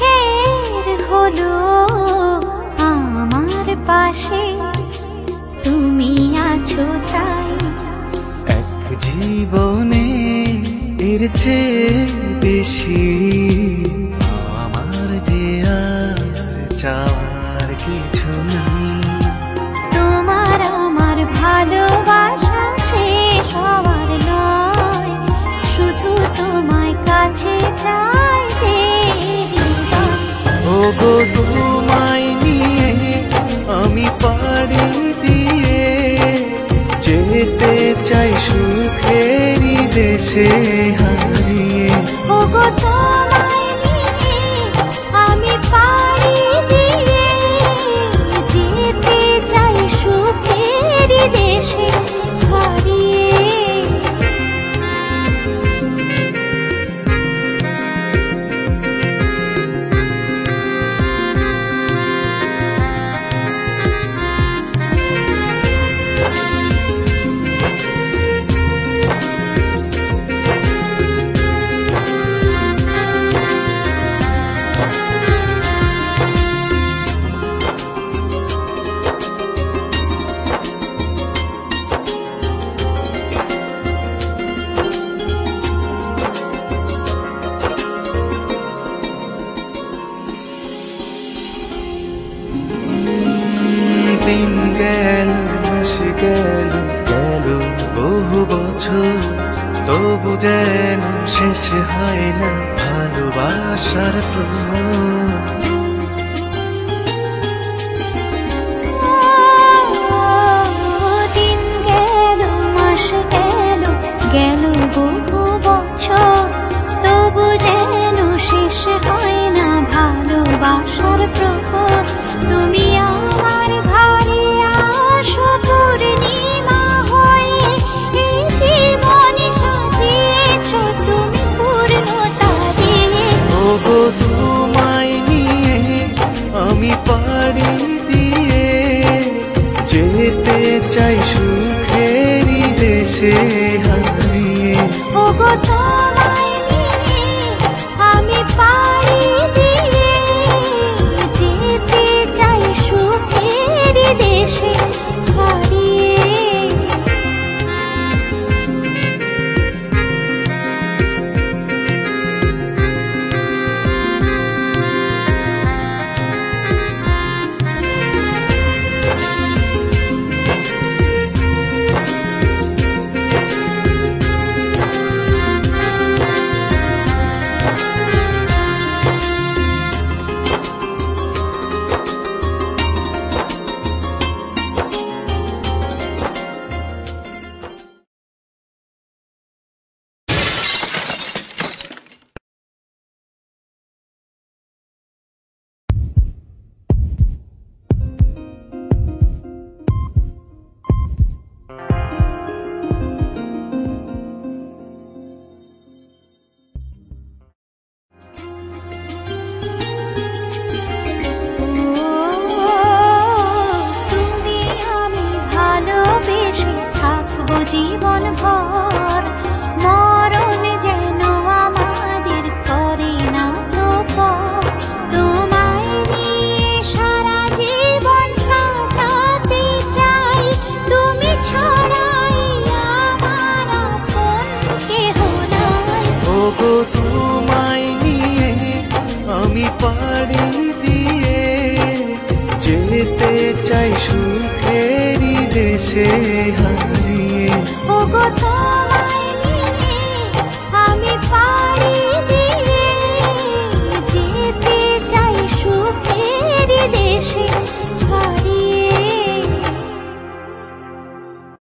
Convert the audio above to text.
সুখের হলো আমার পাশে তুমি আছো তাই। এক জীবনে এর চেয়ে বেশি আমার যে আর চাওয়ার কিছু নেই। তোমার আমার ভালোবাসা শেষ হওয়ার নয়, শুধু তোমায় কাছে চাই যে হৃদয়। ওগো তোমায় নিয়ে আমি পাড়ি দিয়ে যেতে চাই সুখেরই দেশে হারিয়ে। ওগো তোমায় নিয়ে আমি পাড়ি দিয়ে যেতে চাই সুখের দেশে হারিয়ে। দিন গেল মাস গেল গেল বহু বছর, তবু যেন শেষ হয় না ভালোবাসার প্রহর। দিন গেল মাস গেল গেল বহু বছর, তবু যেন শেষ হয় না ভালোবাসার প্রহর। তুমি আমার ঘরে আসো পূর্ণিমা হয়ে, এই জীবন সাজিয়েছ তুমি পূর্ণতা দিয়ে। ওগো তোমায় নিয়ে আমি পাড়ি দিয়ে যেতে চাই সুখেরই দেশে হারিয়ে। ওগো তোমায় নিয়ে আমি পাড়ি দিয়ে যেতে চাই সুখের দেশে হারিয়ে। তুমি আমি ভালোবেসে থাকবো জীবন ভর, মরণ যেন আমাদের করে না তো পর। তোমায় নিয়ে সারা জীবন কাটাতে চাই, তুমি ছাড়াই আমার আপন কেহ নাই। ওগো তোমায় নিয়ে আমি পাড়ি দিয়ে যেতে চাই সুখেরই দেশে হারিয়ে। ওগো